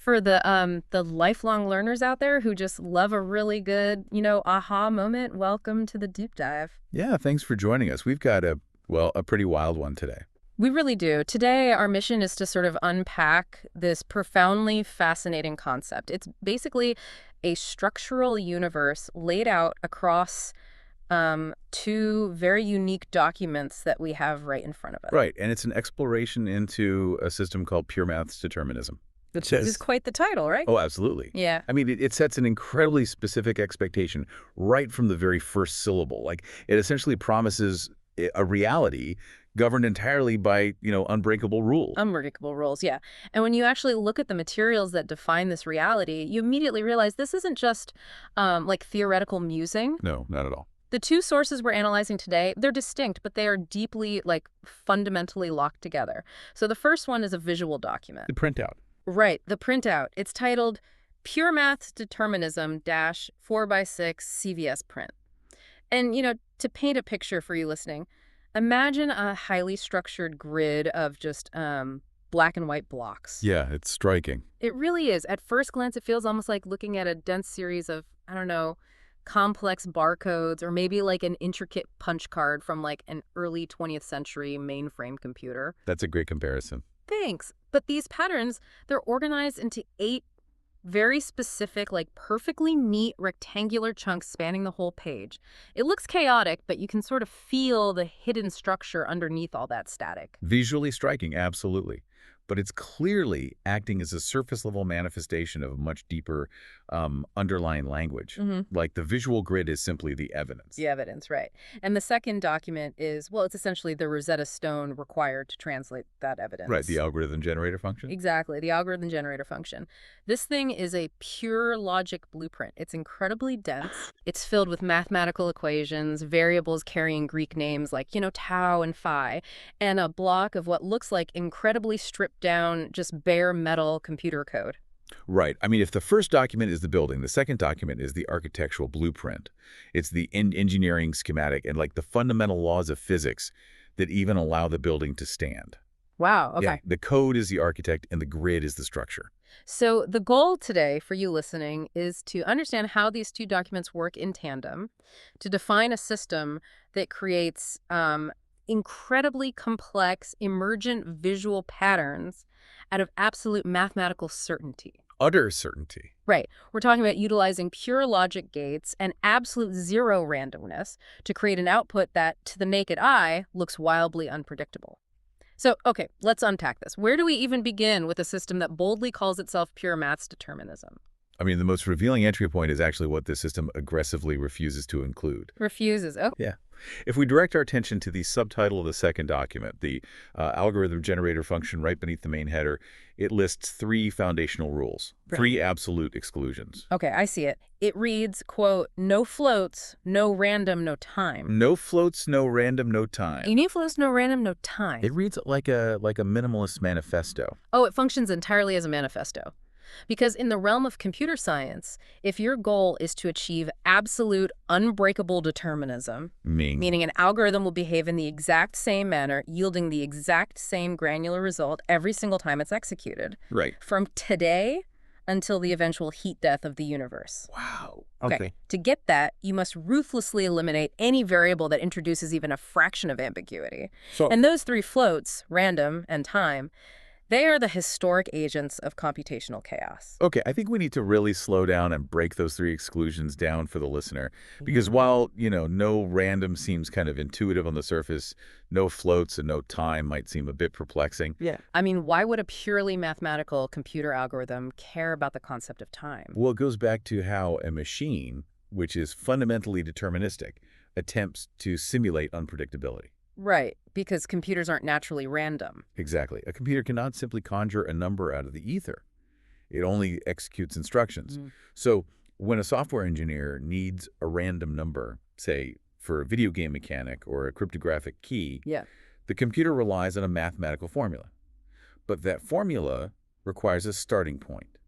For the lifelong learners out there who just love a really good, aha moment, welcome to the deep dive. Yeah, thanks for joining us. We've got a pretty wild one today. We really do. Today, our mission is to sort of unpack this profoundly fascinating concept. It's basically a structural universe laid out across two very unique documents that we have right in front of us. Right, and it's an exploration into a system called pure maths determinism. This is quite the title, right? Oh, absolutely. Yeah. I mean, it sets an incredibly specific expectation right from the very first syllable. Like, it essentially promises a reality governed entirely by, unbreakable rules. Unbreakable rules, yeah. And when you actually look at the materials that define this reality, you immediately realize this isn't just like theoretical musing. No, not at all. The two sources we're analyzing today, they're distinct, but they are deeply, fundamentally locked together. So the first one is a visual document. The printout. Right, the printout. It's titled Pure Maths Determinism - 4x6 CVS Print. And, to paint a picture for you listening, imagine a highly structured grid of just black and white blocks. Yeah, it's striking. It really is. At first glance, it feels almost like looking at a dense series of, complex barcodes, or maybe like an intricate punch card from an early 20th century mainframe computer. That's a great comparison. Thanks. But these patterns, they're organized into 8 very specific, perfectly neat rectangular chunks spanning the whole page. It looks chaotic, but you can sort of feel the hidden structure underneath all that static. Visually striking, absolutely. But it's clearly acting as a surface-level manifestation of a much deeper underlying language. Like, the visual grid is simply the evidence. The evidence, right. And the second document is, it's essentially the Rosetta Stone required to translate that evidence. Right, the algorithm generator function? Exactly, the algorithm generator function. This thing is a pure logic blueprint. It's incredibly dense. It's filled with mathematical equations, variables carrying Greek names like, tau and phi, and a block of what looks like incredibly stripped down, just bare metal computer code. Right. I mean, if the first document is the building, the second document is the architectural blueprint. It's the engineering schematic and the fundamental laws of physics that even allow the building to stand. Wow, okay. Yeah, the code is the architect and the grid is the structure. So the goal today for you listening is to understand how these two documents work in tandem, to define a system that creates incredibly complex, emergent visual patterns out of absolute mathematical certainty. Utter certainty. Right. We're talking about utilizing pure logic gates and absolute zero randomness to create an output that, to the naked eye, looks wildly unpredictable. So, okay, let's unpack this. Where do we even begin with a system that boldly calls itself pure maths determinism? I mean, the most revealing entry point is actually what this system aggressively refuses to include. Refuses, oh. Yeah. If we direct our attention to the subtitle of the second document, the algorithm generator function right beneath the main header, it lists 3 foundational rules, Right. 3 absolute exclusions. Okay, I see it. It reads, quote, no floats, no random, no time. No floats, no random, no time. No floats, no random, no time. It reads like a minimalist manifesto. Oh, it functions entirely as a manifesto. Because in the realm of computer science, if your goal is to achieve absolute unbreakable determinism, meaning an algorithm will behave in the exact same manner, yielding the exact same granular result every single time it's executed. Right. From today until the eventual heat death of the universe. Wow. Okay. To get that, you must ruthlessly eliminate any variable that introduces even a fraction of ambiguity. And those 3 floats, random and time, they are the historic agents of computational chaos. Okay, I think we need to really slow down and break those 3 exclusions down for the listener. Because while, no random seems kind of intuitive on the surface, no floats and no time might seem a bit perplexing. Yeah. I mean, why would a purely mathematical computer algorithm care about the concept of time? Well, it goes back to how a machine, which is fundamentally deterministic, attempts to simulate unpredictability. Right, because computers aren't naturally random. Exactly. A computer cannot simply conjure a number out of the ether. It only executes instructions. So when a software engineer needs a random number, say, for a video game mechanic or a cryptographic key, the computer relies on a mathematical formula. But that formula requires a starting point.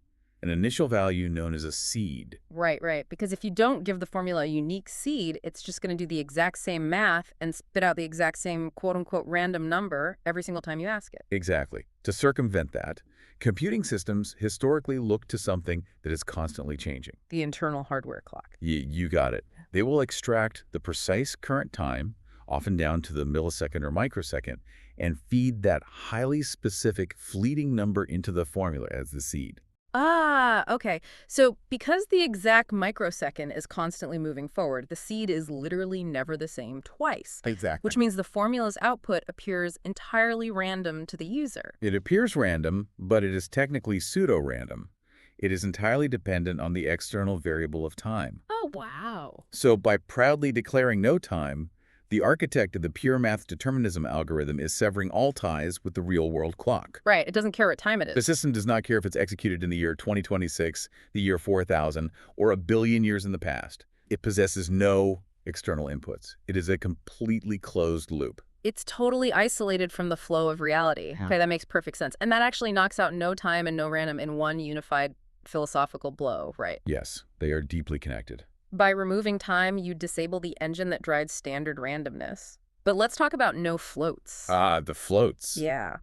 an initial value known as a seed. Right, right. Because if you don't give the formula a unique seed, it's just going to do the exact same math and spit out the exact same quote-unquote random number every single time you ask it. Exactly. To circumvent that, computing systems historically look to something that is constantly changing. The internal hardware clock. You got it. They will extract the precise current time, often down to the millisecond or microsecond, and feed that highly specific fleeting number into the formula as the seed. Ah, okay. So because the exact microsecond is constantly moving forward, the seed is literally never the same twice. Exactly. Which means the formula's output appears entirely random to the user. It appears random, but it is technically pseudo-random. It is entirely dependent on the external variable of time. Oh, wow. So by proudly declaring no time, the architect of the pure math determinism algorithm is severing all ties with the real-world clock. Right. It doesn't care what time it The is. system does not care if it's executed in the year 2026, the year 4000, or a billion years in the past. It possesses no external inputs. It is a completely closed loop. It's totally isolated from the flow of reality. Okay, that makes perfect sense. And that actually knocks out no time and no random in one unified philosophical blow, right? Yes, they are deeply connected. By removing time, you disable the engine that drives standard randomness. But let's talk about no floats. The floats. Yeah.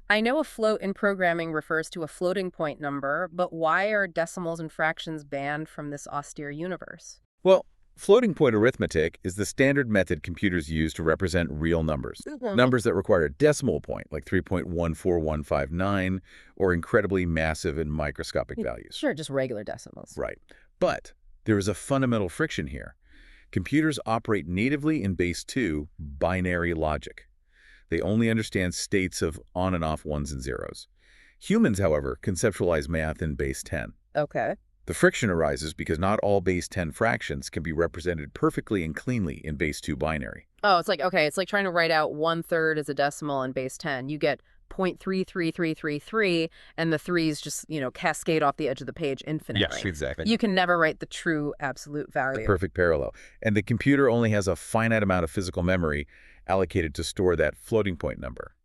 I know a float in programming refers to a floating point number, but why are decimals and fractions banned from this austere universe? Well, floating point arithmetic is the standard method computers use to represent real numbers. Numbers that require a decimal point, like 3.14159, or incredibly massive and microscopic values. Sure, just regular decimals. Right. But there is a fundamental friction here. Computers operate natively in base 2 binary logic. They only understand states of on and off ones and zeros. Humans, however, conceptualize math in base 10. Okay. The friction arises because not all base 10 fractions can be represented perfectly and cleanly in base 2 binary. Oh, it's like trying to write out 1/3 as a decimal in base 10. You get 0.33333, and the threes just, cascade off the edge of the page infinitely. Yes, exactly. You can never write the true absolute value. The perfect parallel. And the computer only has a finite amount of physical memory allocated to store that floating point number.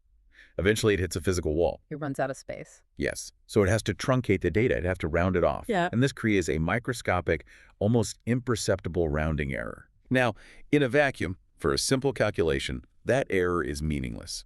Eventually, it hits a physical wall. It runs out of space. Yes. So it has to truncate the data. It has to round it off. Yeah. And this creates a microscopic, almost imperceptible rounding error. Now, in a vacuum, for a simple calculation, that error is meaningless.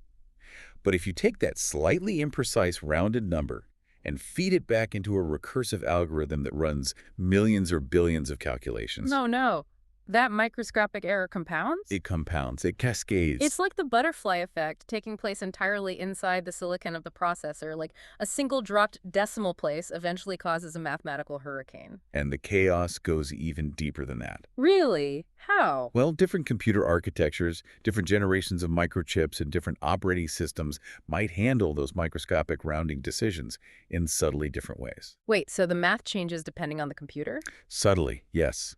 But if you take that slightly imprecise rounded number and feed it back into a recursive algorithm that runs millions or billions of calculations. No. That microscopic error compounds? It compounds. It cascades. It's like the butterfly effect taking place entirely inside the silicon of the processor. Like a single dropped decimal place eventually causes a mathematical hurricane. And the chaos goes even deeper than that. Really? How? Well, different computer architectures, different generations of microchips, and different operating systems might handle those microscopic rounding decisions in subtly different ways. Wait, so the math changes depending on the computer? Subtly, yes.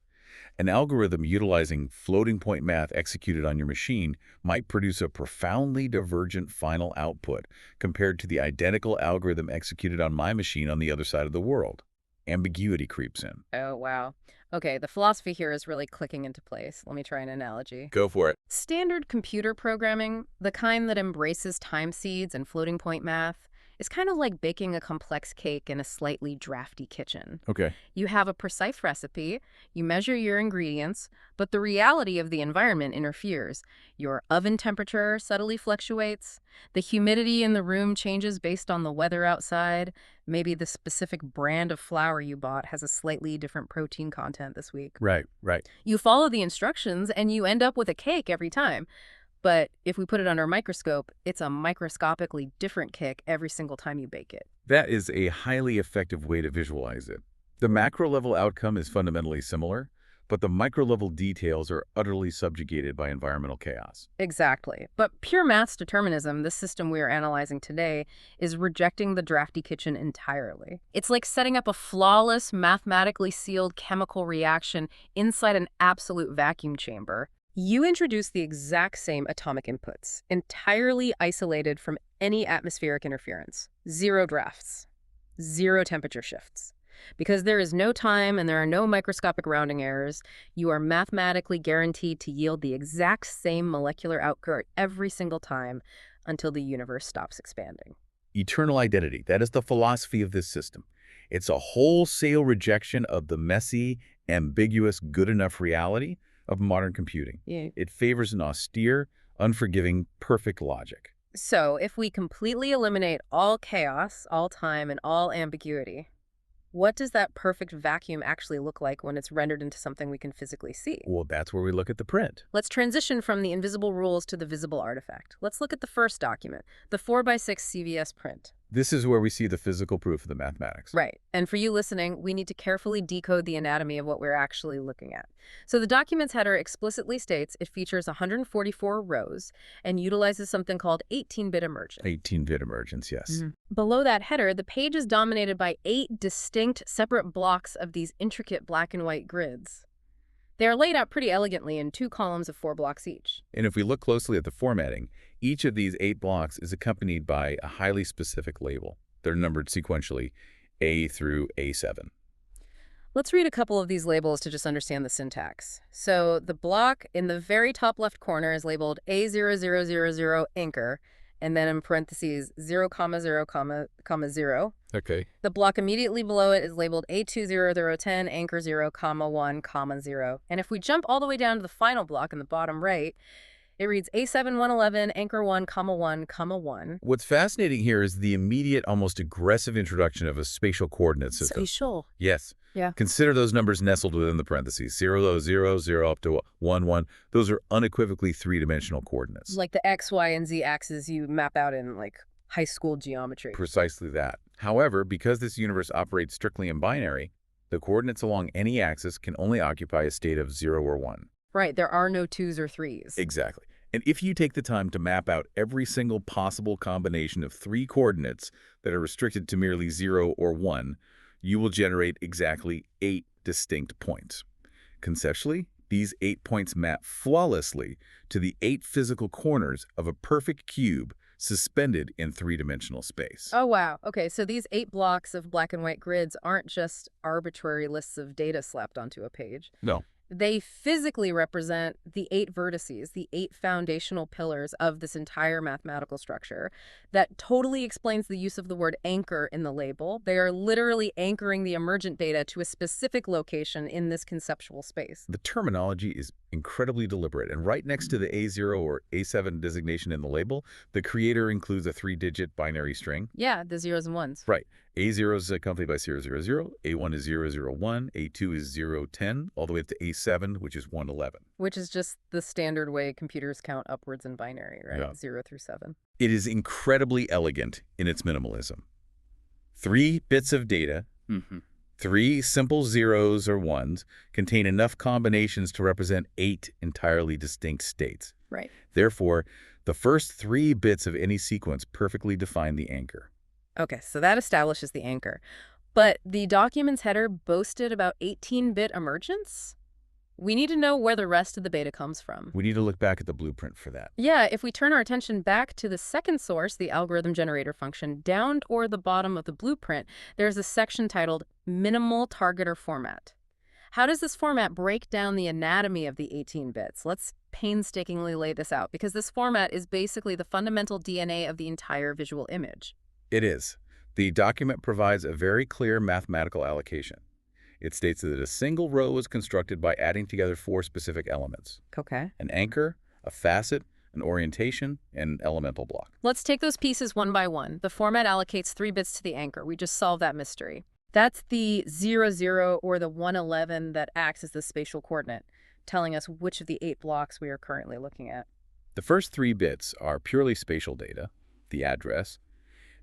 An algorithm utilizing floating point math executed on your machine might produce a profoundly divergent final output compared to the identical algorithm executed on my machine on the other side of the world. Ambiguity creeps in. Oh, wow. Okay, the philosophy here is really clicking into place. Let me try an analogy. Go for it. Standard computer programming, the kind that embraces time seeds and floating point math, is kind of like baking a complex cake in a slightly drafty kitchen. Okay. You have a precise recipe, you measure your ingredients, but the reality of the environment interferes. Your oven temperature subtly fluctuates, the humidity in the room changes based on the weather outside, maybe the specific brand of flour you bought has a slightly different protein content this week. Right. You follow the instructions and you end up with a cake every time. But if we put it under a microscope, it's a microscopically different cake every single time you bake it. That is a highly effective way to visualize it. The macro-level outcome is fundamentally similar, but the micro-level details are utterly subjugated by environmental chaos. Exactly. But pure maths determinism, the system we are analyzing today, is rejecting the drafty kitchen entirely. It's like setting up a flawless, mathematically sealed chemical reaction inside an absolute vacuum chamber. You introduce the exact same atomic inputs, entirely isolated from any atmospheric interference. Zero drafts. Zero temperature shifts. Because there is no time and there are no microscopic rounding errors, you are mathematically guaranteed to yield the exact same molecular output every single time until the universe stops expanding. Eternal identity, that is the philosophy of this system. It's a wholesale rejection of the messy, ambiguous, good enough reality of modern computing. Yeah. It favors an austere, unforgiving, perfect logic. So if we completely eliminate all chaos, all time, and all ambiguity, what does that perfect vacuum actually look like when it's rendered into something we can physically see? Well, that's where we look at the print. Let's transition from the invisible rules to the visible artifact. Let's look at the first document, the 4x6 CVS print. This is where we see the physical proof of the mathematics. Right. And for you listening, we need to carefully decode the anatomy of what we're actually looking at. So the document's header explicitly states it features 144 rows and utilizes something called 18-bit emergence. 18-bit emergence, yes. Below that header, the page is dominated by 8 distinct separate blocks of these intricate black and white grids. They are laid out pretty elegantly in 2 columns of 4 blocks each. And if we look closely at the formatting, each of these 8 blocks is accompanied by a highly specific label. They're numbered sequentially, A through A7. Let's read a couple of these labels to just understand the syntax. So the block in the very top left corner is labeled A0000 anchor, and then in parentheses 0, 0, 0. Okay. The block immediately below it is labeled A20010 anchor 0, 1, 0. And if we jump all the way down to the final block in the bottom right, it reads A7111 anchor 1, 1. What's fascinating here is the immediate, almost aggressive introduction of a spatial coordinate system. Spatial. Yes. Yeah. Consider those numbers nestled within the parentheses. 0, 0, 0 up to 1, 1. Those are unequivocally three-dimensional coordinates. Like the X, Y, and Z axes you map out in like high school geometry. Precisely that. However, because this universe operates strictly in binary, the coordinates along any axis can only occupy a state of 0 or 1. Right, there are no 2s or 3s. Exactly. And if you take the time to map out every single possible combination of 3 coordinates that are restricted to merely 0 or 1, you will generate exactly 8 distinct points. Conceptually, these 8 points map flawlessly to the 8 physical corners of a perfect cube suspended in 3-dimensional space. Oh, wow. Okay, so these 8 blocks of black and white grids aren't just arbitrary lists of data slapped onto a page. No. They physically represent the 8 vertices, the 8 foundational pillars of this entire mathematical structure. That totally explains the use of the word anchor in the label. They are literally anchoring the emergent data to a specific location in this conceptual space. The terminology is incredibly deliberate, and right next to the A0 or A7 designation in the label, the creator includes a 3-digit binary string. Yeah, the zeros and ones. Right. A0 is accompanied by 000, A1 is 001, A2 is 010, all the way up to A7, which is 111. Which is just the standard way computers count upwards in binary, right? Yeah. 0 through 7. It is incredibly elegant in its minimalism. 3 bits of data, 3 simple zeros or ones, contain enough combinations to represent 8 entirely distinct states. Right. Therefore, the first 3 bits of any sequence perfectly define the anchor. Okay, so that establishes the anchor. But the document's header boasted about 18-bit emergence? We need to know where the rest of the beta comes from. We need to look back at the blueprint for that. Yeah, if we turn our attention back to the second source, the algorithm generator function, down toward the bottom of the blueprint, there's a section titled Minimal Targeter Format. How does this format break down the anatomy of the 18 bits? Let's painstakingly lay this out, because this format is basically the fundamental DNA of the entire visual image. It is. The document provides a very clear mathematical allocation. It states that a single row is constructed by adding together 4 specific elements. Okay. An anchor, a facet, an orientation, and an elemental block. Let's take those pieces one by one. The format allocates 3 bits to the anchor. We just solved that mystery. That's the 00 or the 111 that acts as the spatial coordinate, telling us which of the 8 blocks we are currently looking at. The first 3 bits are purely spatial data, the address.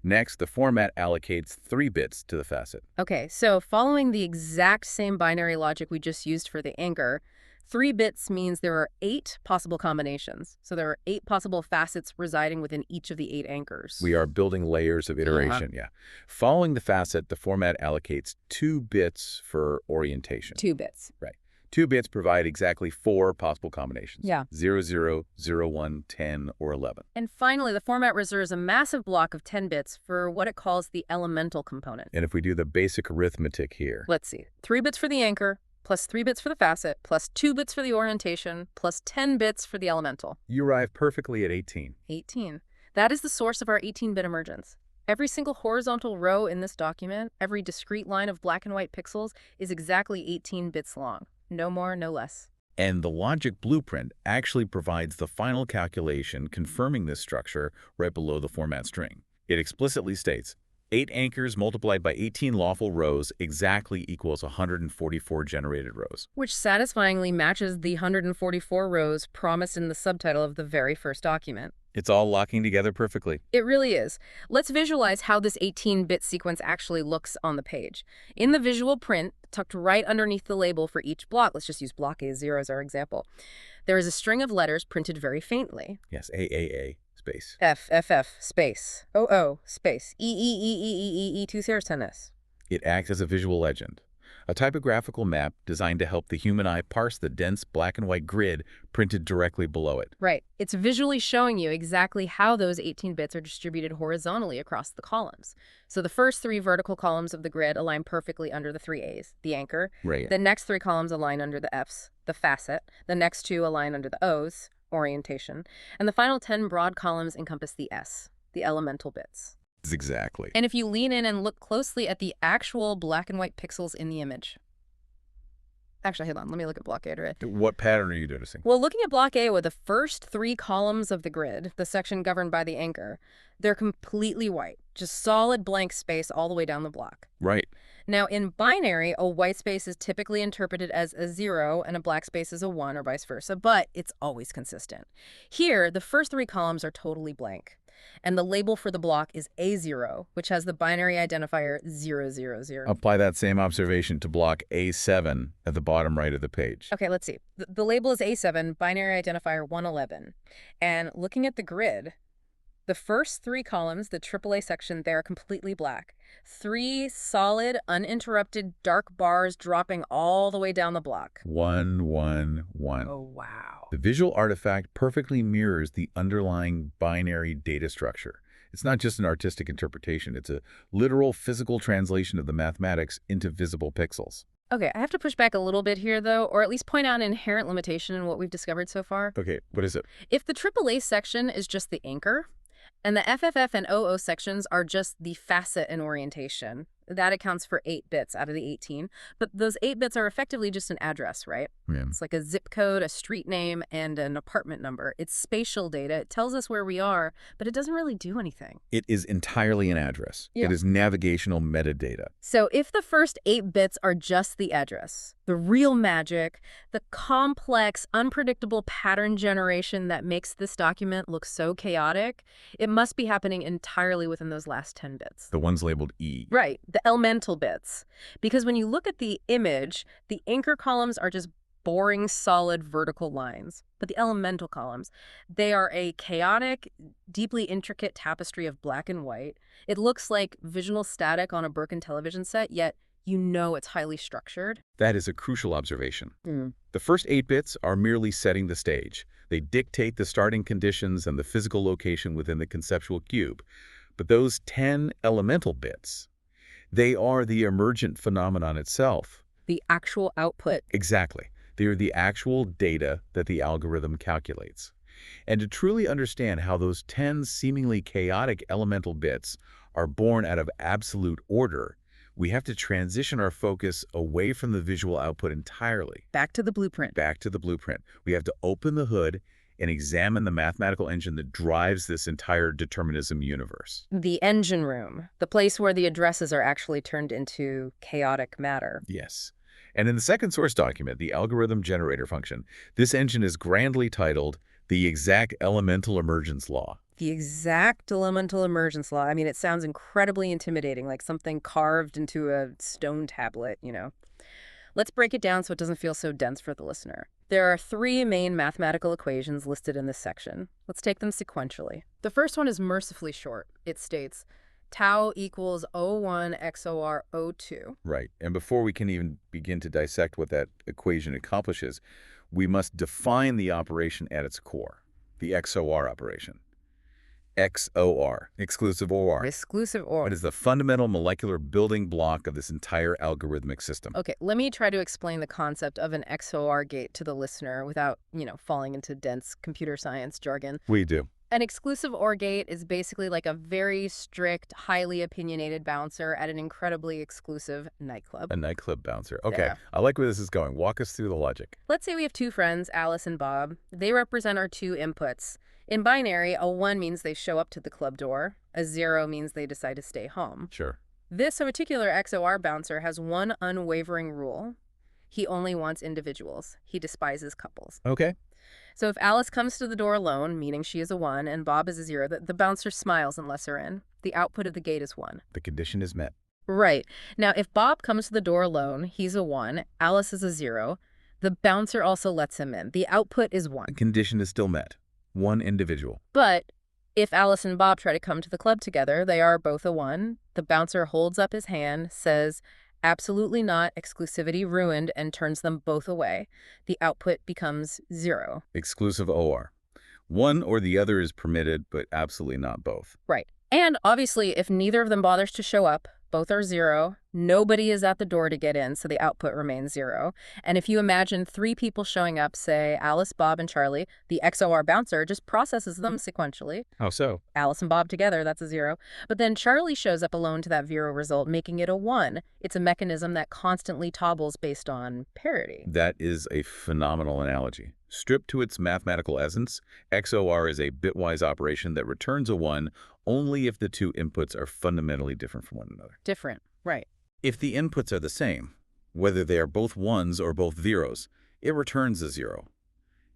Next, the format allocates 3 bits to the facet. Okay, so following the exact same binary logic we just used for the anchor, 3 bits means there are 8 possible combinations. So there are 8 possible facets residing within each of the 8 anchors. We are building layers of iteration, yeah. Following the facet, the format allocates 2 bits for orientation. 2 bits. Right. 2 bits provide exactly 4 possible combinations. Yeah. 00, 01, 10, or 11. And finally, the format reserves a massive block of 10 bits for what it calls the elemental component. And if we do the basic arithmetic here. Let's see. 3 bits for the anchor, plus 3 bits for the facet, plus 2 bits for the orientation, plus 10 bits for the elemental. You arrive perfectly at 18. 18. That is the source of our 18-bit emergence. Every single horizontal row in this document, every discrete line of black and white pixels is exactly 18 bits long. No more, no less. And the logic blueprint actually provides the final calculation confirming this structure right below the format string. It explicitly states, 8 anchors multiplied by 18 lawful rows exactly equals 144 generated rows. Which satisfyingly matches the 144 rows promised in the subtitle of the very first document. It's all locking together perfectly. It really is. Let's visualize how this 18-bit sequence actually looks on the page. In the visual print, tucked right underneath the label for each block, let's just use block A0 as our example, there is a string of letters printed very faintly. Yes, AAA space. FFF space, OO space, EEEEEE 2 Sertanes. It acts as a visual legend, a typographical map designed to help the human eye parse the dense black and white grid printed directly below it. Right. It's visually showing you exactly how those 18 bits are distributed horizontally across the columns. So the first 3 vertical columns of the grid align perfectly under the 3 A's, the anchor. Right. The next 3 columns align under the F's, the facet. The next 2 align under the O's, orientation. And the final 10 broad columns encompass the S, the elemental bits. Exactly. And if you lean in and look closely at the actual black and white pixels in the image. Actually, hold on. Let me look at block A. What pattern are you noticing? Well, looking at block A with the first 3 columns of the grid, the section governed by the anchor, they're completely white. Just solid blank space all the way down the block. Right. Now, in binary, a white space is typically interpreted as a 0 and a black space as a 1 or vice versa, but it's always consistent. Here, the first 3 columns are totally blank. And the label for the block is A0, which has the binary identifier 000. Apply that same observation to block A7 at the bottom right of the page. Okay, let's see. The label is A7, binary identifier 111. And looking at the grid, the first 3 columns, the AAA section, they're completely black. 3 solid, uninterrupted dark bars dropping all the way down the block. 1, 1, 1. Oh, wow. The visual artifact perfectly mirrors the underlying binary data structure. It's not just an artistic interpretation. It's a literal physical translation of the mathematics into visible pixels. Okay, I have to push back a little bit here, though, or at least point out an inherent limitation in what we've discovered so far. Okay, what is it? If the AAA section is just the anchor, and the FFF and OO sections are just the facet and orientation, that accounts for 8 bits out of the 18. But those 8 bits are effectively just an address, right? Yeah. It's like a zip code, a street name, and an apartment number. It's spatial data. It tells us where we are, but it doesn't really do anything. It is entirely an address. Yeah. It is navigational metadata. So if the first 8 bits are just the address, the real magic, the complex, unpredictable pattern generation that makes this document look so chaotic, it must be happening entirely within those last 10 bits. The ones labeled E. Right, the elemental bits. Because when you look at the image, the anchor columns are just boring, solid vertical lines. But the elemental columns, they are a chaotic, deeply intricate tapestry of black and white. It looks like visual static on a Birkin television set, yet you know it's highly structured. That is a crucial observation. The first 8 bits are merely setting the stage. They dictate the starting conditions and the physical location within the conceptual cube. But those 10 elemental bits, they are the emergent phenomenon itself. The actual output. Exactly. They are the actual data that the algorithm calculates. And to truly understand how those 10 seemingly chaotic elemental bits are born out of absolute order, we have to transition our focus away from the visual output entirely. Back to the blueprint. Back to the blueprint. We have to open the hood and examine the mathematical engine that drives this entire determinism universe. The engine room, the place where the addresses are actually turned into chaotic matter. Yes. And in the second source document, the algorithm generator function, this engine is grandly titled the exact elemental emergence law. The exact elemental emergence law. I mean, it sounds incredibly intimidating, like something carved into a stone tablet, you know. Let's break it down so it doesn't feel so dense for the listener. There are 3 main mathematical equations listed in this section. Let's take them sequentially. The first one is mercifully short. It states tau equals O1 XOR O2. Right. And before we can even begin to dissect what that equation accomplishes, we must define the operation at its core, the XOR operation. XOR, exclusive OR. Exclusive OR. It is the fundamental molecular building block of this entire algorithmic system. Okay, let me try to explain the concept of an XOR gate to the listener without, falling into dense computer science jargon. We do. An exclusive OR gate is basically like a very strict, highly opinionated bouncer at an incredibly exclusive nightclub. A nightclub bouncer. Okay, Yeah. I like where this is going. Walk us through the logic. Let's say we have two friends, Alice and Bob. They represent our two inputs. In binary, a 1 means they show up to the club door. A 0 means they decide to stay home. Sure. This particular XOR bouncer has one unwavering rule. He only wants individuals. He despises couples. Okay. So if Alice comes to the door alone, meaning she is a 1, and Bob is a 0, the bouncer smiles and lets her in. The output of the gate is 1. The condition is met. Right. Now, if Bob comes to the door alone, he's a 1, Alice is a 0, the bouncer also lets him in. The output is 1. The condition is still met. One individual. But if Alice and Bob try to come to the club together, they are both a 1. The bouncer holds up his hand, says, "Absolutely not, exclusivity ruined," and turns them both away. The output becomes 0. Exclusive OR. One or the other is permitted, but absolutely not both. Right. And obviously, if neither of them bothers to show up, both are 0. Nobody is at the door to get in, so the output remains 0. And if you imagine 3 people showing up, say Alice, Bob, and Charlie, the XOR bouncer just processes them sequentially. How so? Alice and Bob together, that's a 0. But then Charlie shows up alone to that 0 result, making it a 1. It's a mechanism that constantly toggles based on parity. That is a phenomenal analogy. Stripped to its mathematical essence, XOR is a bitwise operation that returns a 1 only if the two inputs are fundamentally different from one another. Different, right. If the inputs are the same, whether they are both 1s or both 0s, it returns a 0.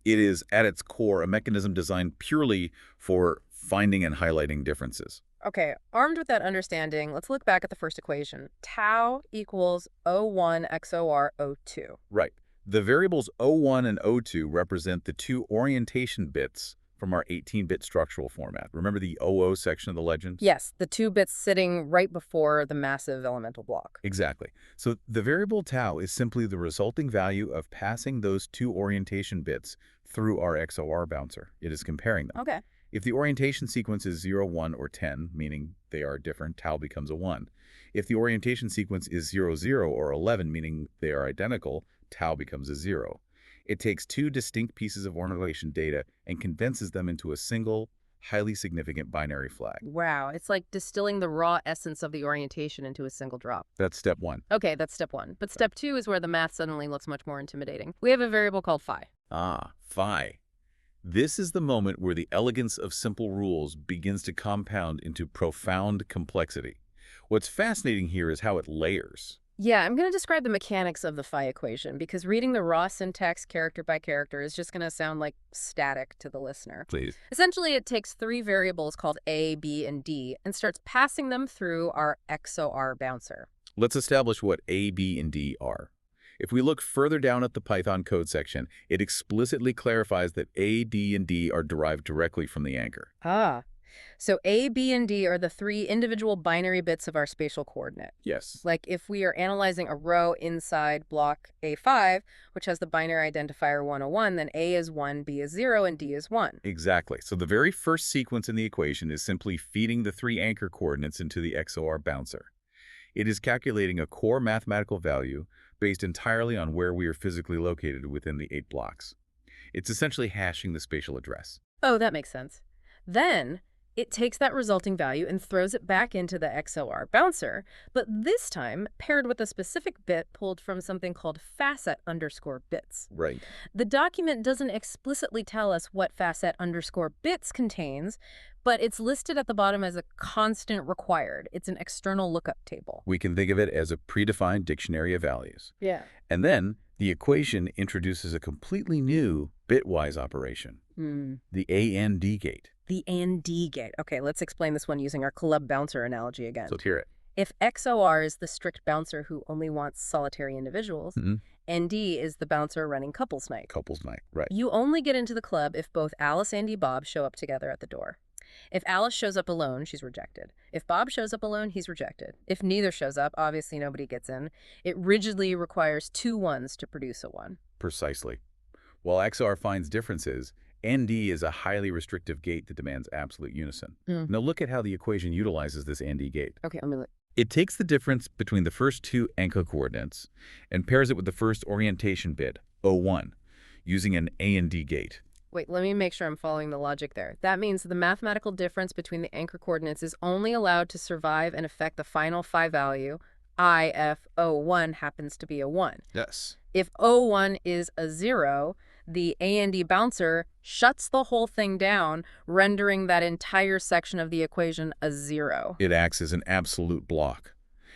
It is, at its core, a mechanism designed purely for finding and highlighting differences. Okay, armed with that understanding, let's look back at the first equation. Tau equals O1 XOR O2. Right. The variables O1 and O2 represent the two orientation bits from our 18-bit structural format. Remember the OO section of the legend? Yes, the 2 bits sitting right before the massive elemental block. Exactly. So the variable tau is simply the resulting value of passing those two orientation bits through our XOR bouncer. It is comparing them. Okay. If the orientation sequence is 0, 1, or 10, meaning they are different, tau becomes a 1. If the orientation sequence is 0, 0, or 11, meaning they are identical, tau becomes a 0. It takes two distinct pieces of orientation data and condenses them into a single, highly significant binary flag. Wow, it's like distilling the raw essence of the orientation into a single drop. That's step 1. Okay, that's step 1. But step 2 is where the math suddenly looks much more intimidating. We have a variable called phi. Ah, phi. This is the moment where the elegance of simple rules begins to compound into profound complexity. What's fascinating here is how it layers. Yeah, I'm going to describe the mechanics of the phi equation because reading the raw syntax character by character is just going to sound like static to the listener. Please. Essentially, it takes 3 variables called A, B, and D and starts passing them through our XOR bouncer. Let's establish what A, B, and D are. If we look further down at the Python code section, it explicitly clarifies that A, D, and D are derived directly from the anchor. Ah. So A, B, and D are the 3 individual binary bits of our spatial coordinate. Yes. Like if we are analyzing a row inside block A5, which has the binary identifier 101, then A is 1, B is 0, and D is 1. Exactly. So the very first sequence in the equation is simply feeding the 3 anchor coordinates into the XOR bouncer. It is calculating a core mathematical value based entirely on where we are physically located within the 8 blocks. It's essentially hashing the spatial address. Oh, that makes sense. Then it takes that resulting value and throws it back into the XOR bouncer, but this time paired with a specific bit pulled from something called facet_bits. Right. The document doesn't explicitly tell us what facet_bits contains, but it's listed at the bottom as a constant required. It's an external lookup table. We can think of it as a predefined dictionary of values. Yeah. And then the equation introduces a completely new bitwise operation, the AND gate. The AND gate. Okay, let's explain this one using our club bouncer analogy again. So let's hear it. If XOR is the strict bouncer who only wants solitary individuals, ND is the bouncer running couples night. Couples night, right. You only get into the club if both Alice, Andy, Bob show up together at the door. If Alice shows up alone, she's rejected. If Bob shows up alone, he's rejected. If neither shows up, obviously nobody gets in. It rigidly requires 2 1s to produce a 1. Precisely. While XOR finds differences, ND is a highly restrictive gate that demands absolute unison. Now look at how the equation utilizes this ND gate. Okay, let me look. It takes the difference between the first 2 anchor coordinates and pairs it with the first orientation bit, O1, using an AND gate. Wait, let me make sure I'm following the logic there. That means the mathematical difference between the anchor coordinates is only allowed to survive and affect the final phi value, if O1 happens to be a 1. Yes. If O1 is a 0, the A&D bouncer shuts the whole thing down, rendering that entire section of the equation a 0. It acts as an absolute block.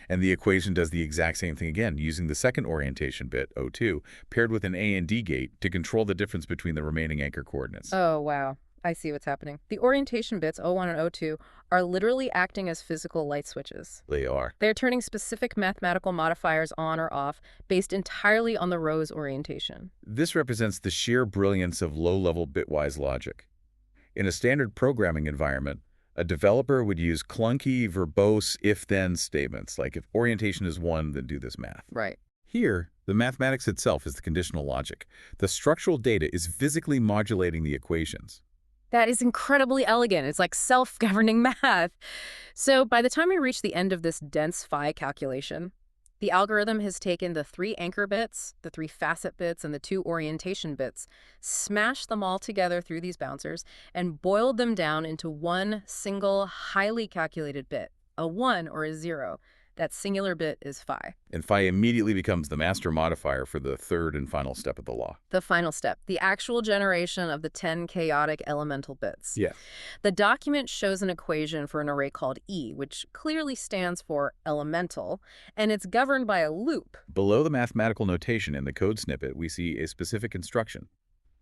And the equation does the exact same thing again, using the second orientation bit, O2, paired with an A&D gate to control the difference between the remaining anchor coordinates. Oh, wow. I see what's happening. The orientation bits, O1 and O2, are literally acting as physical light switches. They are. They're turning specific mathematical modifiers on or off based entirely on the row's orientation. This represents the sheer brilliance of low-level bitwise logic. In a standard programming environment, a developer would use clunky, verbose if-then statements, like if orientation is 1, then do this math. Right. Here, the mathematics itself is the conditional logic. The structural data is physically modulating the equations. That is incredibly elegant. It's like self-governing math. So by the time we reach the end of this dense phi calculation, the algorithm has taken the 3 anchor bits, the 3 facet bits, and the 2 orientation bits, smashed them all together through these bouncers, and boiled them down into one single, highly calculated bit, a 1 or a 0. That singular bit is phi. And phi immediately becomes the master modifier for the third and final step of the law. The final step, the actual generation of the 10 chaotic elemental bits. Yeah. The document shows an equation for an array called E, which clearly stands for elemental, and it's governed by a loop. Below the mathematical notation in the code snippet, we see a specific instruction,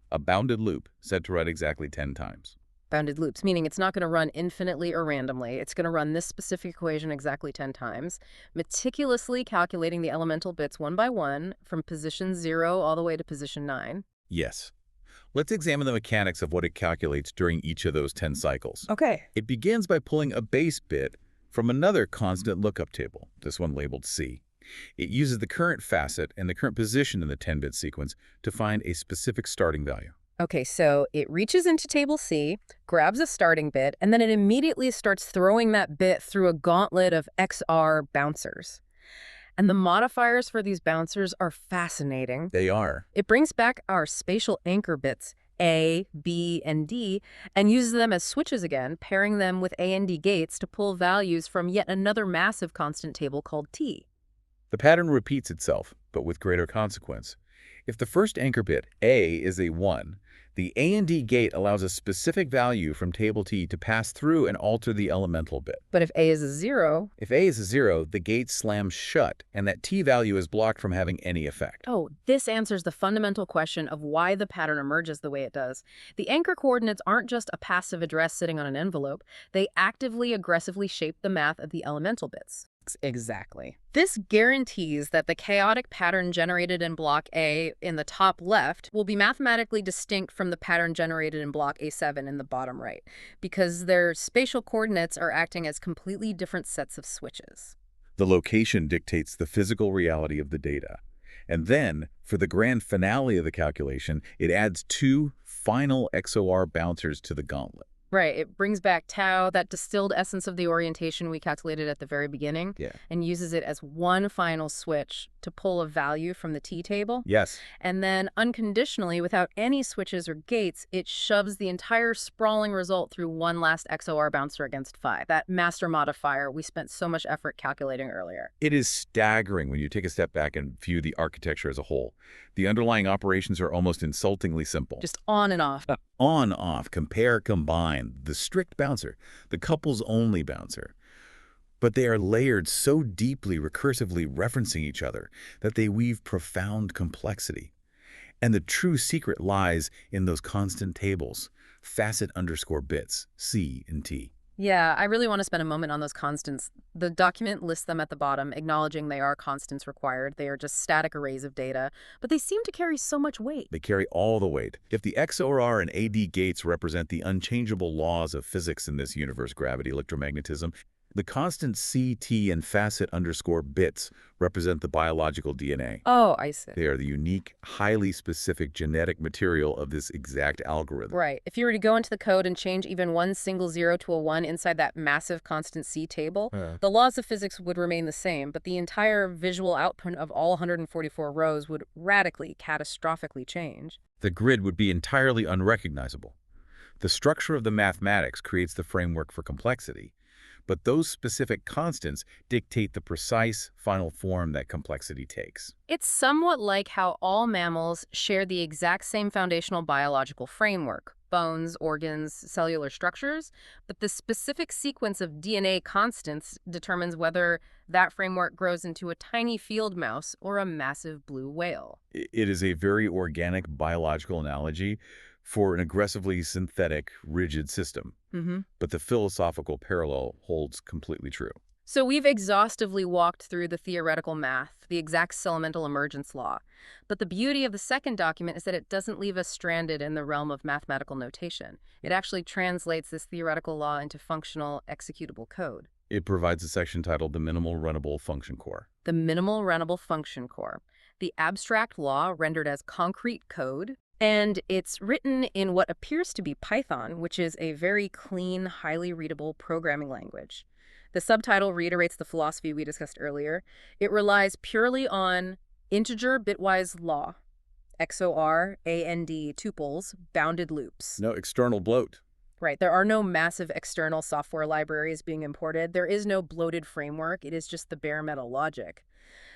a bounded loop set to run exactly 10 times. Bounded loops, meaning it's not going to run infinitely or randomly. It's going to run this specific equation exactly 10 times, meticulously calculating the elemental bits one by one from position 0 all the way to position 9. Yes. Let's examine the mechanics of what it calculates during each of those 10 cycles. Okay. It begins by pulling a base bit from another constant lookup table, this one labeled C. It uses the current facet and the current position in the 10-bit sequence to find a specific starting value. Okay, so it reaches into table C, grabs a starting bit, and then it immediately starts throwing that bit through a gauntlet of XR bouncers. And the modifiers for these bouncers are fascinating. They are. It brings back our spatial anchor bits, A, B, and D, and uses them as switches again, pairing them with A and D gates to pull values from yet another massive constant table called T. The pattern repeats itself, but with greater consequence. If the first anchor bit, A, is a 1, the A and D gate allows a specific value from table T to pass through and alter the elemental bit. But if A is a 0... If A is a 0, the gate slams shut, and that T value is blocked from having any effect. Oh, this answers the fundamental question of why the pattern emerges the way it does. The anchor coordinates aren't just a passive address sitting on an envelope. They actively, aggressively shape the math of the elemental bits. Exactly. This guarantees that the chaotic pattern generated in block A in the top left will be mathematically distinct from the pattern generated in block A7 in the bottom right, because their spatial coordinates are acting as completely different sets of switches. The location dictates the physical reality of the data. And then, for the grand finale of the calculation, it adds 2 final XOR bouncers to the gauntlet. Right. It brings back tau, that distilled essence of the orientation we calculated at the very beginning, and uses it as one final switch to pull a value from the T table. Yes. And then unconditionally, without any switches or gates, it shoves the entire sprawling result through one last XOR bouncer against phi, that master modifier we spent so much effort calculating earlier. It is staggering when you take a step back and view the architecture as a whole. The underlying operations are almost insultingly simple. Just on and off. On, off, compare, combine, the strict bouncer, the couples-only bouncer. But they are layered so deeply, recursively referencing each other that they weave profound complexity. And the true secret lies in those constant tables, facet_bits, C and T. Yeah, I really want to spend a moment on those constants. The document lists them at the bottom, acknowledging they are constants required. They are just static arrays of data, but they seem to carry so much weight. They carry all the weight. If the XOR and AD gates represent the unchangeable laws of physics in this universe, gravity, electromagnetism, The constant C, T, and facet underscore bits represent the biological DNA. Oh, I see. They are the unique, highly specific genetic material of this exact algorithm. Right. If you were to go into the code and change even one single 0 to a 1 inside that massive constant C table, the laws of physics would remain the same, but the entire visual output of all 144 rows would radically, catastrophically change. The grid would be entirely unrecognizable. The structure of the mathematics creates the framework for complexity, but those specific constants dictate the precise final form that complexity takes. It's somewhat like how all mammals share the exact same foundational biological framework, bones, organs, cellular structures, but the specific sequence of DNA constants determines whether that framework grows into a tiny field mouse or a massive blue whale. It is a very organic biological analogy for an aggressively synthetic, rigid system. But the philosophical parallel holds completely true. So we've exhaustively walked through the theoretical math, the exact elemental emergence law. But the beauty of the second document is that it doesn't leave us stranded in the realm of mathematical notation. It actually translates this theoretical law into functional, executable code. It provides a section titled the Minimal Runnable Function Core. The Minimal Runnable Function Core, the abstract law rendered as concrete code. And it's written in what appears to be Python, which is a very clean, highly readable programming language. The subtitle reiterates the philosophy we discussed earlier. It relies purely on integer bitwise law, XOR, AND, tuples, bounded loops. No external bloat. Right. There are no massive external software libraries being imported. There is no bloated framework. It is just the bare metal logic.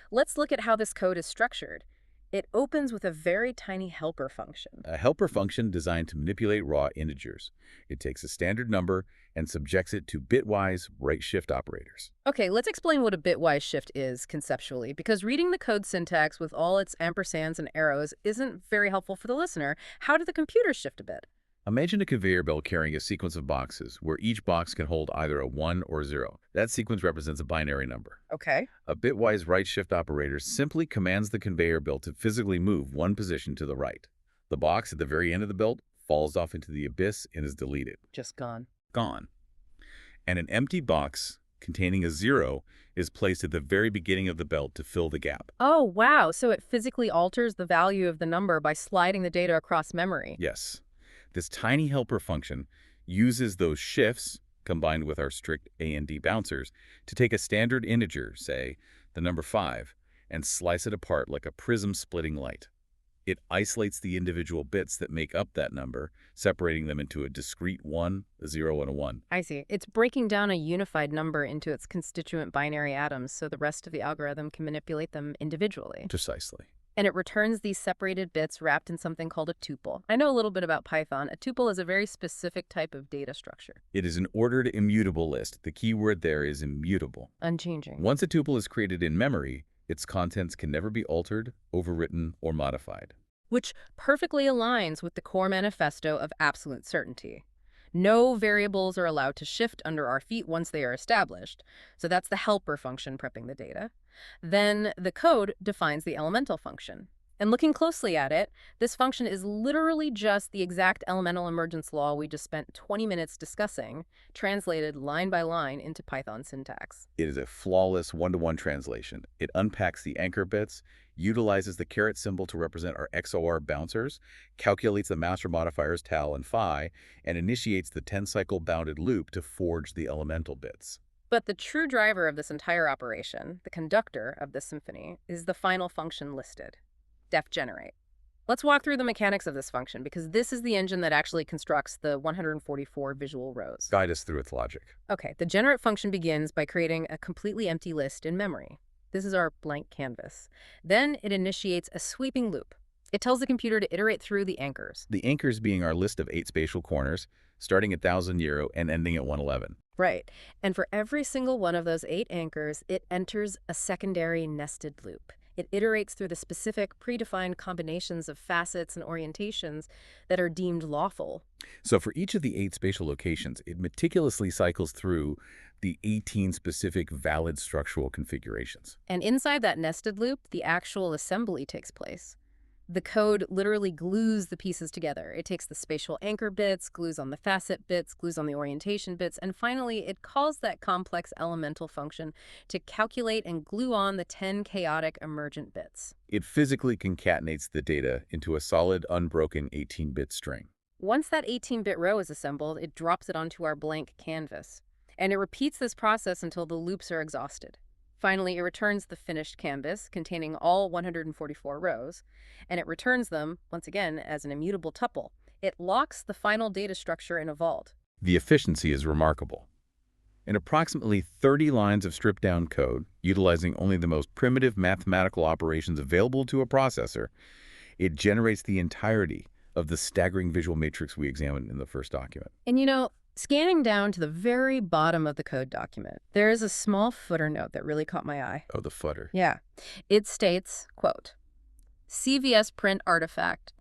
Let's look at how this code is structured. It opens with a very tiny helper function. A helper function designed to manipulate raw integers. It takes a standard number and subjects it to bitwise right-shift operators. Okay, let's explain what a bitwise shift is conceptually, because reading the code syntax with all its ampersands and arrows isn't very helpful for the listener. How do the computers shift a bit? Imagine a conveyor belt carrying a sequence of boxes where each box can hold either a 1 or 0. That sequence represents a binary number. Okay. A bitwise right-shift operator simply commands the conveyor belt to physically move one position to the right. The box at the very end of the belt falls off into the abyss and is deleted. Just gone. Gone. And an empty box containing a 0 is placed at the very beginning of the belt to fill the gap. Oh, wow. So it physically alters the value of the number by sliding the data across memory. Yes. This tiny helper function uses those shifts, combined with our strict A and D bouncers, to take a standard integer, say the number 5, and slice it apart like a prism-splitting light. It isolates the individual bits that make up that number, separating them into a discrete 1, a 0, and a 1. I see. It's breaking down a unified number into its constituent binary atoms so the rest of the algorithm can manipulate them individually. Precisely. And it returns these separated bits wrapped in something called a tuple. I know a little bit about Python. A tuple is a very specific type of data structure. It is an ordered immutable list. The key word there is immutable. Unchanging. Once a tuple is created in memory, its contents can never be altered, overwritten, or modified. Which perfectly aligns with the core manifesto of absolute certainty. No variables are allowed to shift under our feet once they are established. So that's the helper function prepping the data. Then the code defines the elemental function. And looking closely at it, this function is literally just the exact elemental emergence law we just spent 20 minutes discussing, translated line by line into Python syntax. It is a flawless one-to-one translation. It unpacks the anchor bits, utilizes the caret symbol to represent our XOR bouncers, calculates the master modifiers tau and phi, and initiates the 10-cycle bounded loop to forge the elemental bits. But the true driver of this entire operation, the conductor of this symphony, is the final function listed. DefGenerate. Let's walk through the mechanics of this function because this is the engine that actually constructs the 144 visual rows. Guide us through its logic. Okay, the generate function begins by creating a completely empty list in memory. This is our blank canvas. Then it initiates a sweeping loop. It tells the computer to iterate through the anchors. The anchors being our list of 8 spatial corners, starting at 1000 euro and ending at 111. Right. And for every single one of those 8 anchors, it enters a secondary nested loop. It iterates through the specific predefined combinations of facets and orientations that are deemed lawful. So for each of the 8 spatial locations, it meticulously cycles through the 18 specific valid structural configurations. And inside that nested loop, the actual assembly takes place. The code literally glues the pieces together. It takes the spatial anchor bits, glues on the facet bits, glues on the orientation bits, and finally it calls that complex elemental function to calculate and glue on the 10 chaotic emergent bits. It physically concatenates the data into a solid, unbroken 18-bit string. Once that 18-bit row is assembled, it drops it onto our blank canvas. And it repeats this process until the loops are exhausted. Finally, it returns the finished canvas containing all 144 rows, and it returns them, once again, as an immutable tuple. It locks the final data structure in a vault. The efficiency is remarkable. In approximately 30 lines of stripped-down code, utilizing only the most primitive mathematical operations available to a processor, it generates the entirety of the staggering visual matrix we examined in the first document. And you know, scanning down to the very bottom of the code document, there is a small footer note that really caught my eye. Oh, the footer. Yeah. It states, quote, CVS print artifact,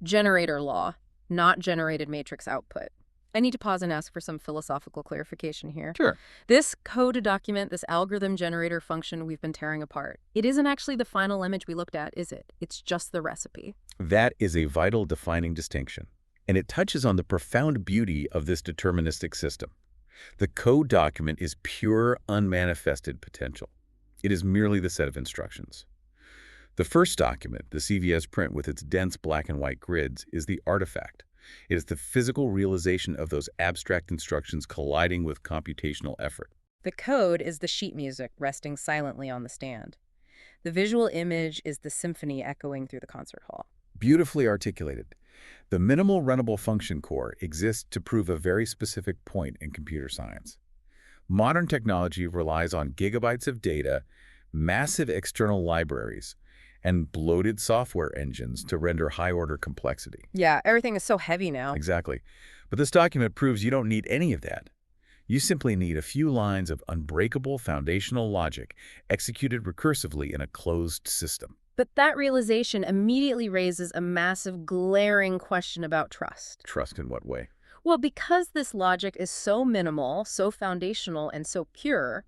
generator law, not generated matrix output. I need to pause and ask for some philosophical clarification here. Sure. This code document, this algorithm generator function we've been tearing apart, it isn't actually the final image we looked at, is it? It's just the recipe. That is a vital defining distinction, and it touches on the profound beauty of this deterministic system. The code document is pure, unmanifested potential. It is merely the set of instructions. The first document, the CVS print with its dense black and white grids, is the artifact. It is the physical realization of those abstract instructions colliding with computational effort. The code is the sheet music resting silently on the stand. The visual image is the symphony echoing through the concert hall. Beautifully articulated. The minimal runnable function core exists to prove a very specific point in computer science. Modern technology relies on gigabytes of data, massive external libraries, and bloated software engines to render high-order complexity. Yeah, everything is so heavy now. Exactly. But this document proves you don't need any of that. You simply need a few lines of unbreakable foundational logic executed recursively in a closed system. But that realization immediately raises a massive, glaring question about trust. Trust in what way? Well, because this logic is so minimal, so foundational, and so pure,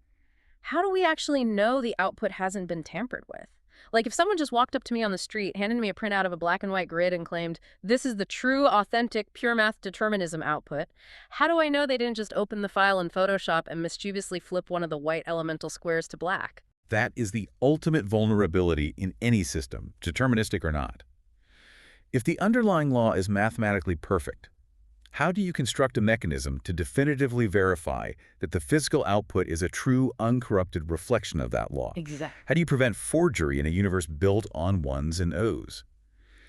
how do we actually know the output hasn't been tampered with? Like if someone just walked up to me on the street, handed me a printout of a black and white grid and claimed, this is the true, authentic, pure math determinism output, how do I know they didn't just open the file in Photoshop and mischievously flip one of the white elemental squares to black? That is the ultimate vulnerability in any system, deterministic or not. If the underlying law is mathematically perfect, how do you construct a mechanism to definitively verify that the physical output is a true, uncorrupted reflection of that law? Exactly. How do you prevent forgery in a universe built on ones and O's?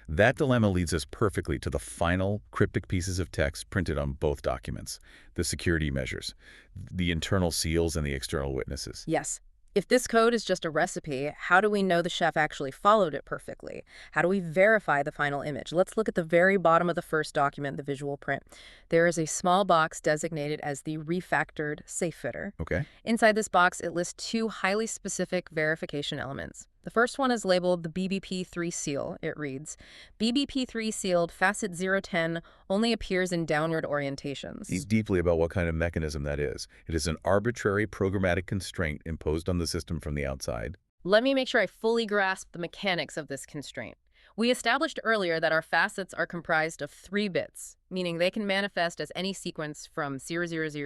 That dilemma leads us perfectly to the final cryptic pieces of text printed on both documents, the security measures, the internal seals, and the external witnesses. Yes. If this code is just a recipe, how do we know the chef actually followed it perfectly? How do we verify the final image? Let's look at the very bottom of the first document, the visual print. There is a small box designated as the refactored safe fitter. Okay. Inside this box, it lists two highly specific verification elements. The first one is labeled the BBP3 seal. It reads, BBP3 sealed facet 010 only appears in downward orientations. Think deeply about what kind of mechanism that is. It is an arbitrary programmatic constraint imposed on the system from the outside. Let me make sure I fully grasp the mechanics of this constraint. We established earlier that our facets are comprised of 3 bits, meaning they can manifest as any sequence from 000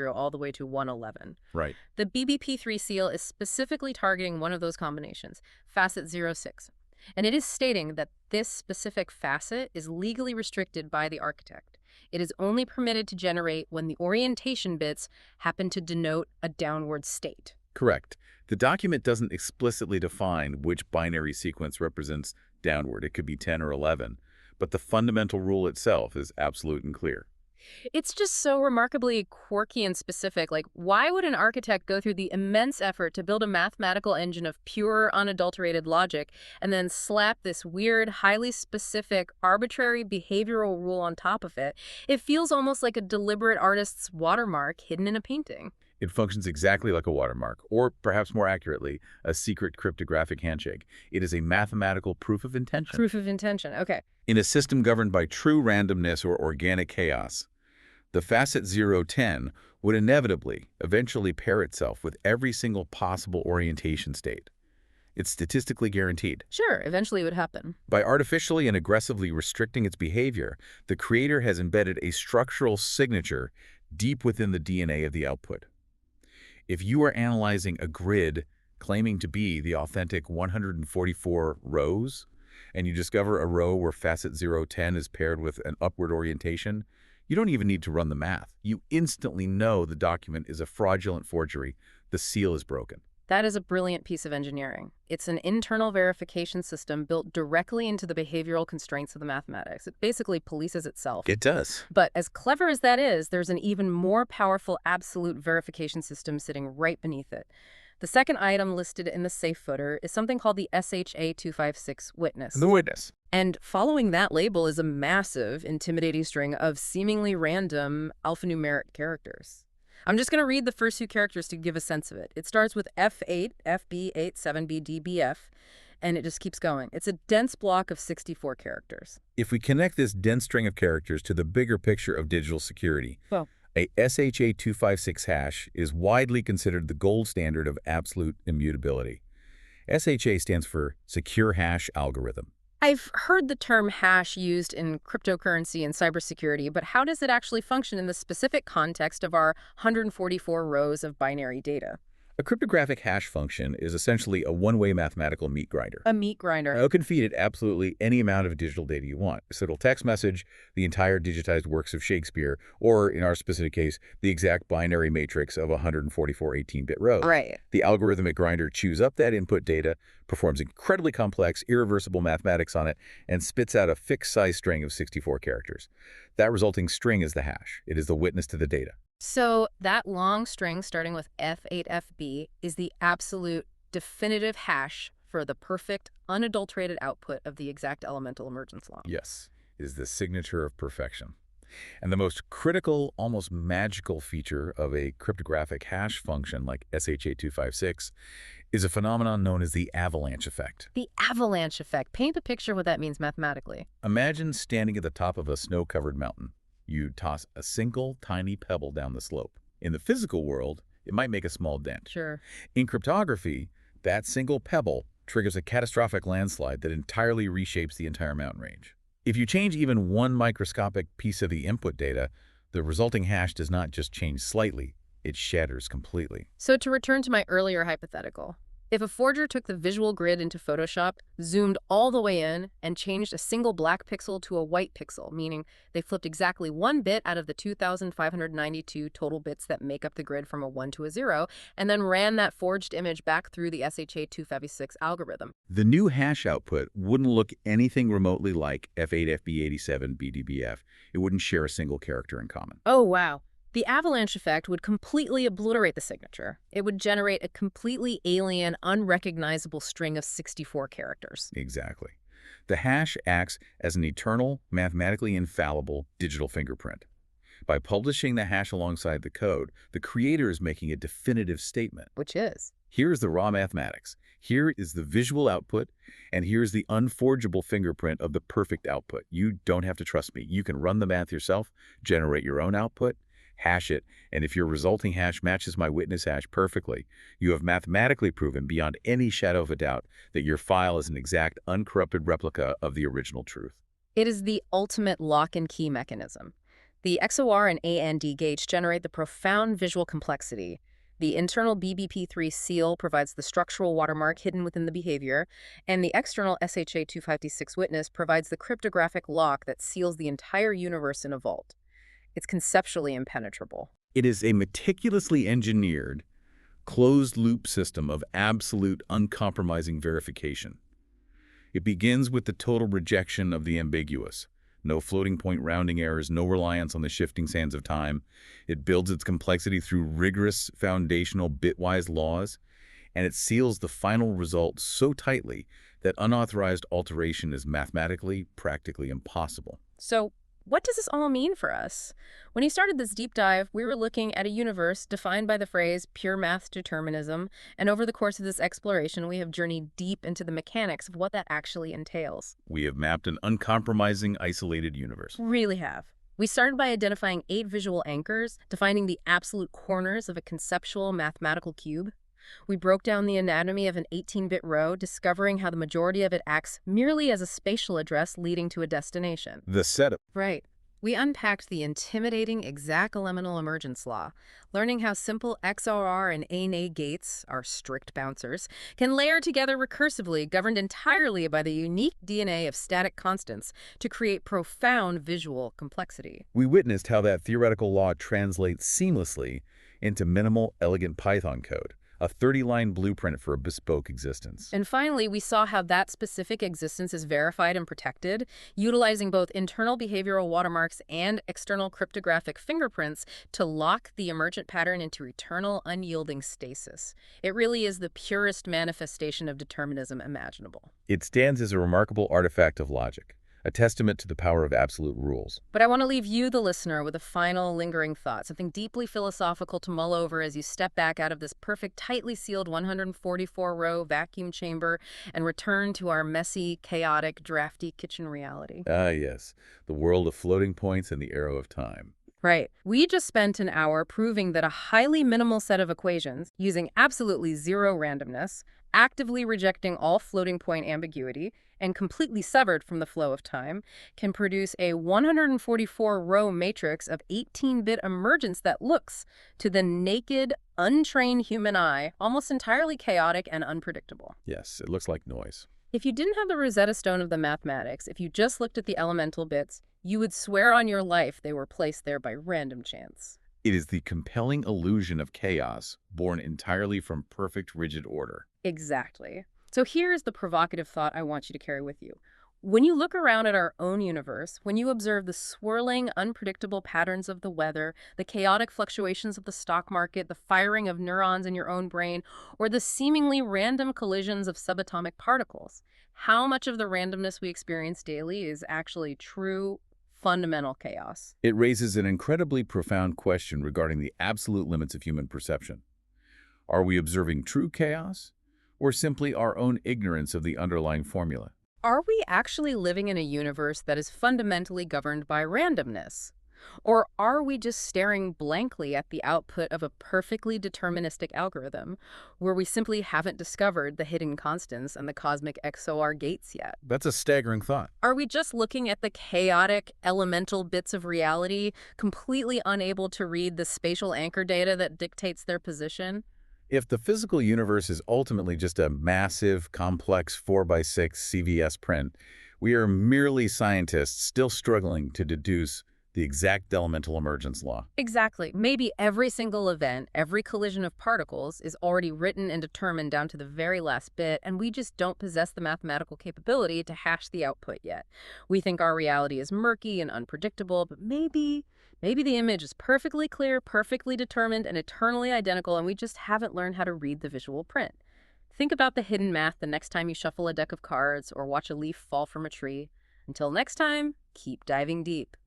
all the way to 111. Right. The BBP3 seal is specifically targeting one of those combinations, facet 06, and it is stating that this specific facet is legally restricted by the architect. It is only permitted to generate when the orientation bits happen to denote a downward state. Correct. The document doesn't explicitly define which binary sequence represents downward. It could be 10 or 11, but the fundamental rule itself is absolute and clear. It's just so remarkably quirky and specific. Like, why would an architect go through the immense effort to build a mathematical engine of pure, unadulterated logic and then slap this weird, highly specific, arbitrary behavioral rule on top of it? It feels almost like a deliberate artist's watermark hidden in a painting. It functions exactly like a watermark, or perhaps more accurately, a secret cryptographic handshake. It is a mathematical proof of intention. Proof of intention, okay. In a system governed by true randomness or organic chaos, the facet 010 would inevitably, eventually pair itself with every single possible orientation state. It's statistically guaranteed. Sure, eventually it would happen. By artificially and aggressively restricting its behavior, the creator has embedded a structural signature deep within the DNA of the output. If you are analyzing a grid claiming to be the authentic 144 rows, and you discover a row where facet 010 is paired with an upward orientation, you don't even need to run the math. You instantly know the document is a fraudulent forgery. The seal is broken. That is a brilliant piece of engineering. It's an internal verification system built directly into the behavioral constraints of the mathematics. It basically polices itself. It does. But as clever as that is, there's an even more powerful absolute verification system sitting right beneath it. The second item listed in the safe footer is something called the SHA-256 witness. The witness. And following that label is a massive, intimidating string of seemingly random alphanumeric characters. I'm just going to read the first few characters to give a sense of it. It starts with F8, FB8, 7B, DBF, and it just keeps going. It's a dense block of 64 characters. If we connect this dense string of characters to the bigger picture of digital security, Well, a SHA-256 hash is widely considered the gold standard of absolute immutability. SHA stands for Secure Hash Algorithm. I've heard the term hash used in cryptocurrency and cybersecurity, but how does it actually function in the specific context of our 144 rows of binary data? A cryptographic hash function is essentially a one-way mathematical meat grinder. A meat grinder. You can feed it absolutely any amount of digital data you want. So it'll text message the entire digitized works of Shakespeare, or in our specific case, the exact binary matrix of 144 18-bit rows. Right. The algorithmic grinder chews up that input data, performs incredibly complex, irreversible mathematics on it, and spits out a fixed-size string of 64 characters. That resulting string is the hash. It is the witness to the data. So that long string starting with F8FB is the absolute definitive hash for the perfect, unadulterated output of the exact elemental emergence law. Yes, it is the signature of perfection. And the most critical, almost magical feature of a cryptographic hash function like SHA-256 is a phenomenon known as the avalanche effect. The avalanche effect. Paint a picture what that means mathematically. Imagine standing at the top of a snow-covered mountain. You toss a single tiny pebble down the slope. In the physical world, it might make a small dent. Sure. In cryptography, that single pebble triggers a catastrophic landslide that entirely reshapes the entire mountain range. If you change even one microscopic piece of the input data, the resulting hash does not just change slightly, it shatters completely. So to return to my earlier hypothetical, if a forger took the visual grid into Photoshop, zoomed all the way in, and changed a single black pixel to a white pixel, meaning they flipped exactly one bit out of the 2,592 total bits that make up the grid from a 1 to a 0, and then ran that forged image back through the SHA-256 algorithm. The new hash output wouldn't look anything remotely like F8, FB87, BDBF. It wouldn't share a single character in common. Oh, wow. The avalanche effect would completely obliterate the signature. It would generate a completely alien, unrecognizable string of 64 characters. Exactly. The hash acts as an eternal, mathematically infallible digital fingerprint. By publishing the hash alongside the code, the creator is making a definitive statement. Which is? Here's the raw mathematics. Here is the visual output, and here's the unforgeable fingerprint of the perfect output. You don't have to trust me. You can run the math yourself, generate your own output, hash it, and if your resulting hash matches my witness hash perfectly, you have mathematically proven beyond any shadow of a doubt that your file is an exact, uncorrupted replica of the original truth. It is the ultimate lock and key mechanism. The XOR and AND gates generate the profound visual complexity. The internal BBP3 seal provides the structural watermark hidden within the behavior, and the external SHA-256 witness provides the cryptographic lock that seals the entire universe in a vault. It's conceptually impenetrable. It is a meticulously engineered, closed-loop system of absolute, uncompromising verification. It begins with the total rejection of the ambiguous. No floating-point rounding errors, no reliance on the shifting sands of time. It builds its complexity through rigorous, foundational, bitwise laws, and it seals the final result so tightly that unauthorized alteration is mathematically, practically impossible. So, what does this all mean for us? When he started this deep dive, we were looking at a universe defined by the phrase pure math determinism, and over the course of this exploration, we have journeyed deep into the mechanics of what that actually entails. We have mapped an uncompromising, isolated universe. Really have. We started by identifying 8 visual anchors, defining the absolute corners of a conceptual mathematical cube. We broke down the anatomy of an 18-bit row, discovering how the majority of it acts merely as a spatial address leading to a destination. The setup. Right. We unpacked the intimidating exact elemental emergence law, learning how simple XOR and ANA gates, our strict bouncers, can layer together recursively, governed entirely by the unique DNA of static constants to create profound visual complexity. We witnessed how that theoretical law translates seamlessly into minimal, elegant Python code, a 30-line blueprint for a bespoke existence. And finally, we saw how that specific existence is verified and protected, utilizing both internal behavioral watermarks and external cryptographic fingerprints to lock the emergent pattern into eternal, unyielding stasis. It really is the purest manifestation of determinism imaginable. It stands as a remarkable artifact of logic, a testament to the power of absolute rules. But I want to leave you, the listener, with a final lingering thought, something deeply philosophical to mull over as you step back out of this perfect, tightly sealed 144-row vacuum chamber and return to our messy, chaotic, drafty kitchen reality. Ah, yes, the world of floating points and the arrow of time. Right. We just spent an hour proving that a highly minimal set of equations, using absolutely zero randomness, actively rejecting all floating point ambiguity, and completely severed from the flow of time, can produce a 144-row matrix of 18-bit emergence that looks, to the naked, untrained human eye, almost entirely chaotic and unpredictable. Yes, it looks like noise. If you didn't have the Rosetta Stone of the mathematics, if you just looked at the elemental bits, you would swear on your life they were placed there by random chance. It is the compelling illusion of chaos, born entirely from perfect, rigid order. Exactly. So here's the provocative thought I want you to carry with you. When you look around at our own universe, when you observe the swirling, unpredictable patterns of the weather, the chaotic fluctuations of the stock market, the firing of neurons in your own brain, or the seemingly random collisions of subatomic particles, how much of the randomness we experience daily is actually true, fundamental chaos? It raises an incredibly profound question regarding the absolute limits of human perception. Are we observing true chaos, or simply our own ignorance of the underlying formula? Are we actually living in a universe that is fundamentally governed by randomness? Or are we just staring blankly at the output of a perfectly deterministic algorithm where we simply haven't discovered the hidden constants and the cosmic XOR gates yet? That's a staggering thought. Are we just looking at the chaotic, elemental bits of reality, completely unable to read the spatial anchor data that dictates their position? If the physical universe is ultimately just a massive, complex 4x6 CVS print, we are merely scientists still struggling to deduce the exact elemental emergence law. Exactly. Maybe every single event, every collision of particles is already written and determined down to the very last bit, and we just don't possess the mathematical capability to hash the output yet. We think our reality is murky and unpredictable, but maybe the image is perfectly clear, perfectly determined, and eternally identical, and we just haven't learned how to read the visual print. Think about the hidden math the next time you shuffle a deck of cards or watch a leaf fall from a tree. Until next time, keep diving deep.